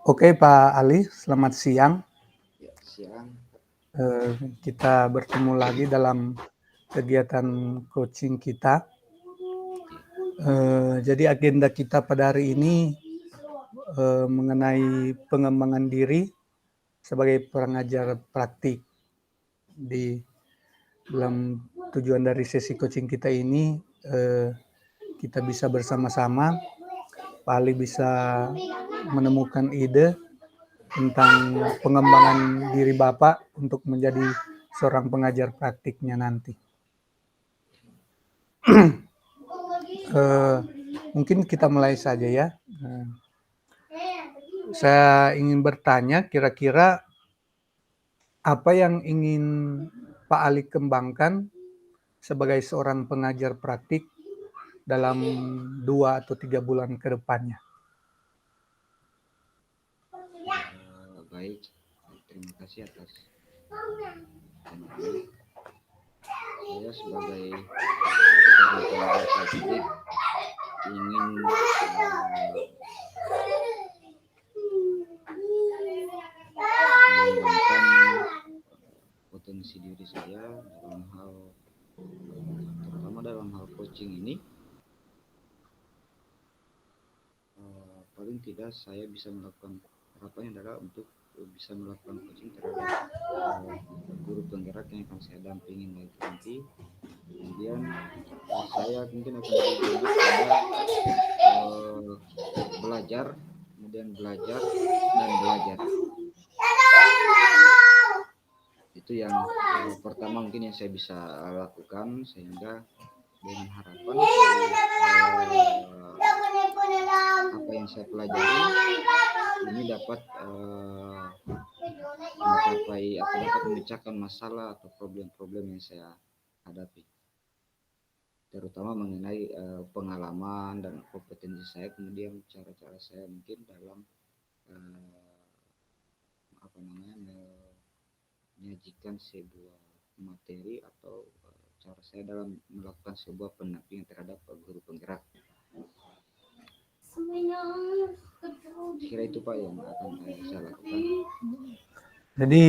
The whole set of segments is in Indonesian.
Oke Pak Ali, selamat siang. Ya, siang. Kita bertemu lagi dalam kegiatan coaching kita. Ya, Jadi agenda kita pada hari ini mengenai pengembangan diri sebagai pengajar praktik. Di dalam tujuan dari sesi coaching kita ini, kita bisa bersama-sama, Pak Ali bisa menemukan ide tentang pengembangan diri Bapak untuk menjadi seorang pengajar praktiknya nanti. Mungkin kita mulai saja ya. Saya ingin bertanya, kira-kira apa yang ingin Pak Ali kembangkan sebagai seorang pengajar praktik dalam 2 atau 3 bulan ke depannya? baik. Terima kasih atas pertanyaan. Saya sebagai seorang pengajar praktik ingin mengembangkan potensi diri saya dalam hal terutama dalam hal coaching ini. Paling tidak saya bisa melakukan harapannya adalah untuk bisa melakukan coaching terhadap guru penggerak yang akan saya dampingi nanti. Kemudian saya mungkin akan lebih banyak pada belajar, kemudian belajar dan belajar. Itu yang pertama mungkin yang saya bisa lakukan, sehingga dengan harapan apa yang saya pelajari ini dapat mencapai atau dapat memecahkan masalah atau problem-problem yang saya hadapi, terutama mengenai pengalaman dan kompetensi saya, kemudian cara-cara saya mungkin dalam menyajikan sebuah materi atau cara saya dalam melakukan sebuah pendampingan terhadap guru penggerak. Kira itu Pak yang akan saya lakukan. Jadi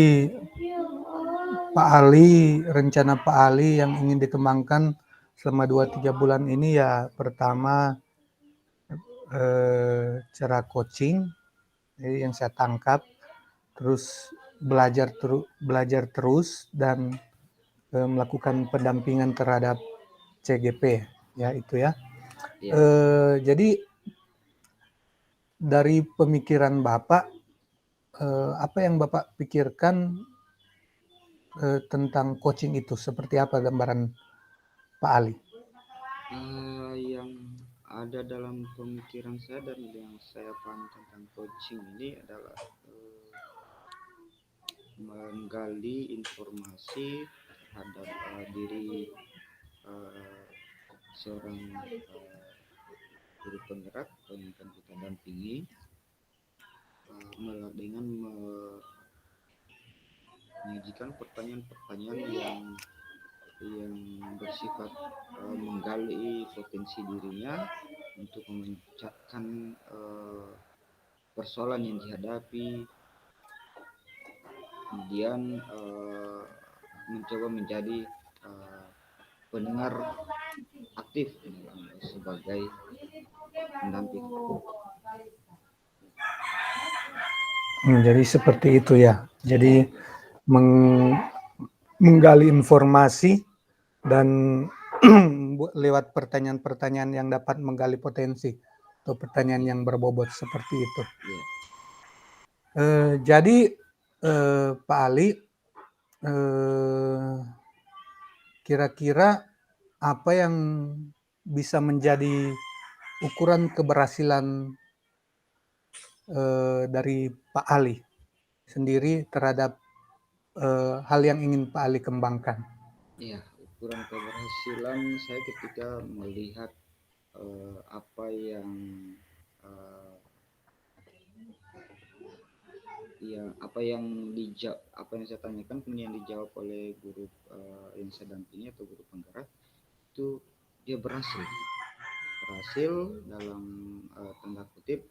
Pak Ali, rencana Pak Ali yang ingin dikembangkan selama 2-3 bulan ini ya pertama cara coaching, jadi yang saya tangkap, terus belajar terus dan melakukan pendampingan terhadap CGP ya itu ya. Ya. Jadi dari pemikiran Bapak, apa yang Bapak pikirkan tentang coaching itu? Seperti apa gambaran Pak Ali? Yang ada dalam pemikiran saya dan yang saya paham tentang coaching ini adalah menggali informasi terhadap diri seorang guru penggerak yang akan kita dampingi dengan menyajikan pertanyaan-pertanyaan yang bersifat menggali potensi dirinya untuk memecahkan persoalan yang dihadapi, kemudian mencoba menjadi pendengar aktif sebagai pendamping. Jadi seperti itu ya. Jadi menggali informasi dan lewat pertanyaan-pertanyaan yang dapat menggali potensi atau pertanyaan yang berbobot seperti itu. Yeah. Jadi Pak Ali, kira-kira apa yang bisa menjadi ukuran keberhasilan dari Pak Ali sendiri terhadap hal yang ingin Pak Ali kembangkan? Ya, ukuran keberhasilan saya ketika melihat apa yang apa yang saya tanyakan kemudian dijawab oleh guru yang saya dampingi atau guru penggerak, itu dia berhasil dalam tanda kutip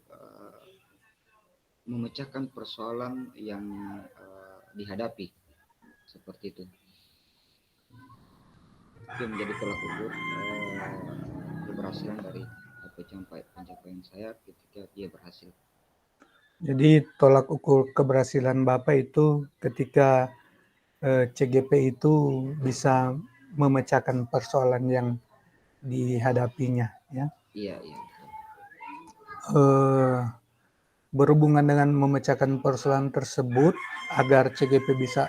memecahkan persoalan yang dihadapi, seperti itu. Itu menjadi tolak ukur keberhasilan dari pencapaian saya ketika dia berhasil. Jadi tolak ukur keberhasilan Bapak itu ketika CGP itu bisa memecahkan persoalan yang dihadapinya, ya. Iya, iya, betul. Berhubungan dengan memecahkan persoalan tersebut agar CGP bisa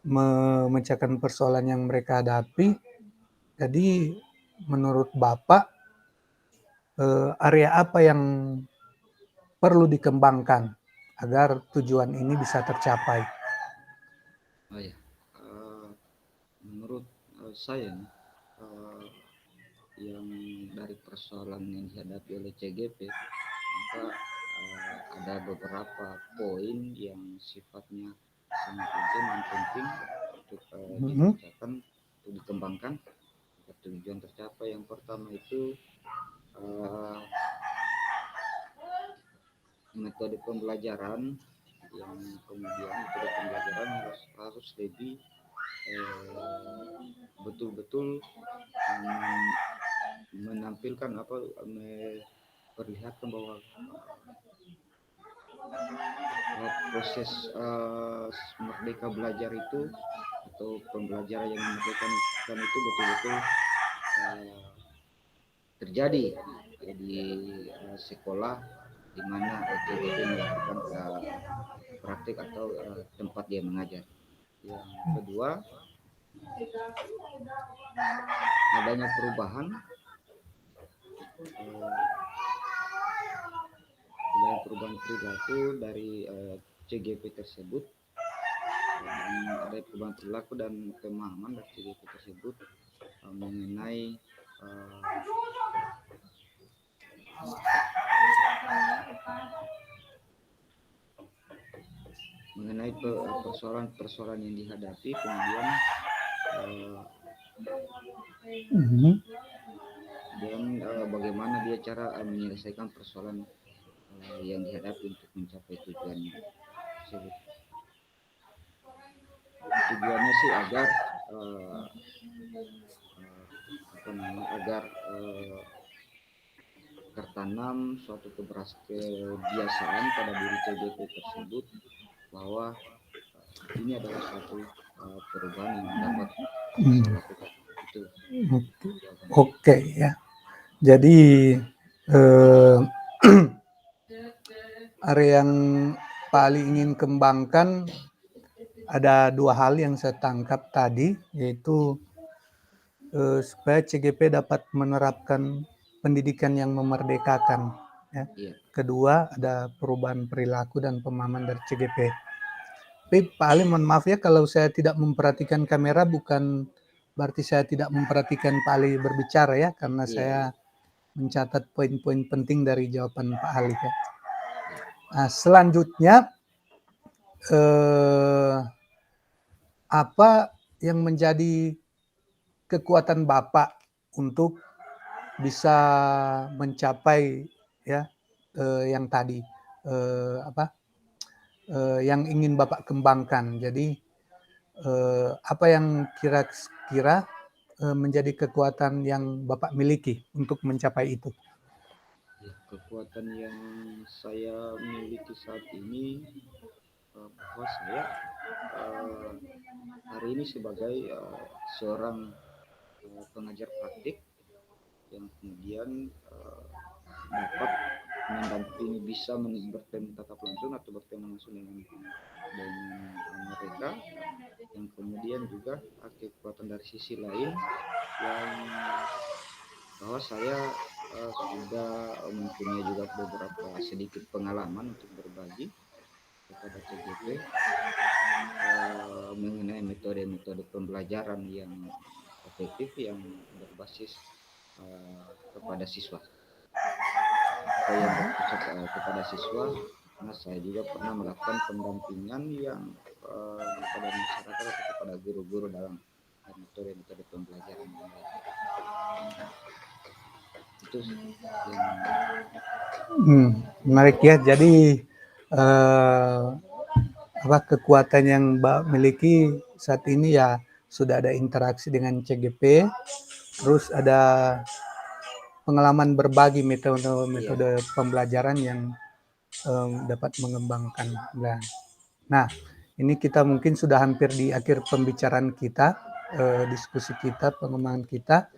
memecahkan persoalan yang mereka hadapi. Jadi menurut Bapak area apa yang perlu dikembangkan agar tujuan ini bisa tercapai? Oh ya, menurut saya nih, yang dari persoalan yang dihadapi oleh CGP, maka ada beberapa poin yang sifatnya sangat urgent dan penting untuk dipecahkan, untuk dikembangkan agar tujuan tercapai. Yang pertama itu metode pembelajaran, yang kemudian metode pembelajaran harus lebih betul-betul menampilkan memperlihatkan bahwa proses merdeka belajar itu atau pembelajaran yang memerdekakan itu betul-betul terjadi di sekolah di mana CGP melakukan praktik atau tempat dia mengajar. Yang kedua, adanya perubahan perilaku dari CGP tersebut, dan ada perubahan perilaku dan pemahaman dari CGP tersebut mengenai persoalan-persoalan yang dihadapi, kemudian dan bagaimana dia cara menyelesaikan persoalan yang dihadapi untuk mencapai tujuannya tersebut. Tujuannya sih agar tertanam suatu kebiasaan pada diri CGP tersebut bahwa ini adalah suatu perubahan yang dapat saya lakukan. Itu. Oke, ya. Jadi area yang paling ingin kembangkan ada dua hal yang saya tangkap tadi, yaitu supaya CGP dapat menerapkan pendidikan yang memerdekakan. Ya. Iya. Kedua, ada perubahan perilaku dan pemahaman dari CGP. Tapi Pak Ali, mohon maaf ya kalau saya tidak memperhatikan kamera, bukan berarti saya tidak memperhatikan Pak Ali berbicara ya, karena saya mencatat poin-poin penting dari jawaban Pak Ali ya. Nah, selanjutnya apa yang menjadi kekuatan Bapak untuk bisa mencapai ya yang tadi yang ingin Bapak kembangkan. Jadi apa yang kira-kira menjadi kekuatan yang Bapak miliki untuk mencapai itu? Ya, kekuatan yang saya miliki saat ini bahwa saya hari ini sebagai seorang pengajar praktik yang kemudian dapat mendampingi, bisa bertemu tatap langsung atau bertemu langsung dengan mereka, yang kemudian juga kekuatan dari sisi lain yang bahwa saya sudah mempunyai juga beberapa sedikit pengalaman untuk berbagi kepada CGP mengenai metode-metode pembelajaran yang efektif yang berbasis kepada siswa atau yang berpusat kepada siswa. Nah, saya juga pernah melakukan pendampingan yang kepada masyarakat atau kepada guru-guru dalam metode-metode pembelajaran yang lain. Itu yang menarik ya. Jadi kekuatan yang Mbak miliki saat ini ya sudah ada interaksi dengan CGP, terus ada pengalaman berbagi metode pembelajaran yang dapat mengembangkan. Nah, ini kita mungkin sudah hampir di akhir pembicaraan kita, diskusi kita, pengembangan kita.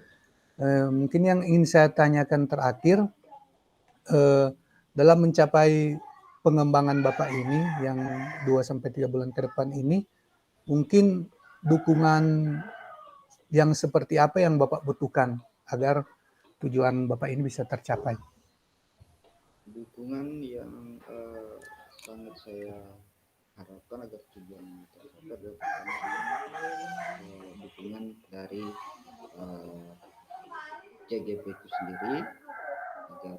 Mungkin yang ingin saya tanyakan terakhir, dalam mencapai pengembangan Bapak ini yang 2-3 bulan ke depan ini, mungkin dukungan yang seperti apa yang Bapak butuhkan agar tujuan Bapak ini bisa tercapai? Dukungan yang sangat saya harapkan agar tujuan tercapai adalah dukungan dari CGP itu sendiri, agar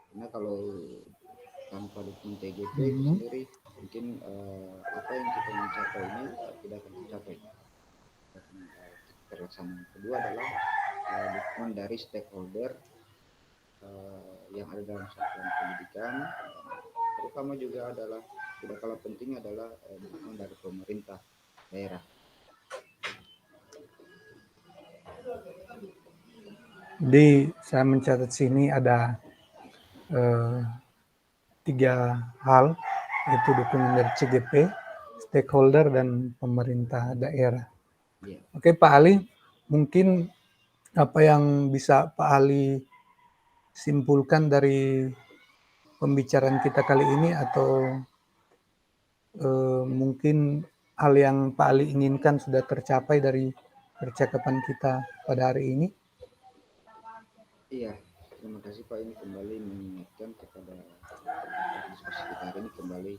karena kalau tanpa dukungan CGP itu sendiri mungkin apa yang kita mencapai ini tidak akan tercapai. Terlaksana. Kedua adalah dukungan dari stakeholder yang ada dalam satuan pendidikan, terutama juga adalah tidak kalah penting adalah dukungan dari pemerintah daerah. Jadi saya mencatat sini ada 3 hal, yaitu dukungan dari CGP, stakeholder, dan pemerintah daerah. Yeah. Oke Pak Ali, mungkin apa yang bisa Pak Ali simpulkan dari pembicaraan kita kali ini, atau mungkin hal yang Pak Ali inginkan sudah tercapai dari percakapan kita pada hari ini? Iya, terima kasih Pak, ini kembali mengingatkan kepada diskusi kita hari ini, kembali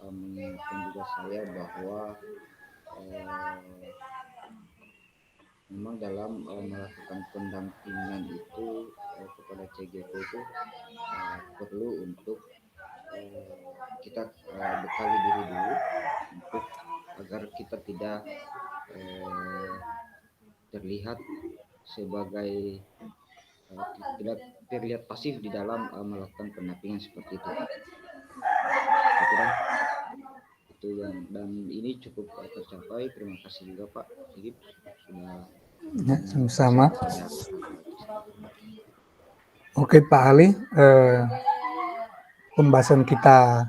mengingatkan juga saya bahwa memang dalam melakukan pendampingan itu kepada CGP itu perlu untuk kita bekali diri dulu untuk agar kita tidak terlihat sebagai tidak terlihat pasif di dalam melakukan pendampingan seperti itu. Saya kira itu yang, dan ini cukup tercapai. Terima kasih juga Pak Sigit sudah sama-sama. Oke Pak Ali, pembahasan kita,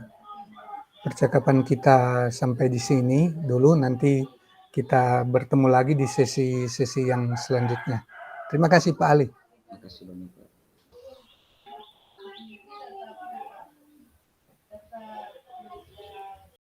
percakapan kita sampai di sini dulu. Nanti kita bertemu lagi di sesi-sesi yang selanjutnya. Terima kasih Pak Ali. Terima kasih banyak Pak.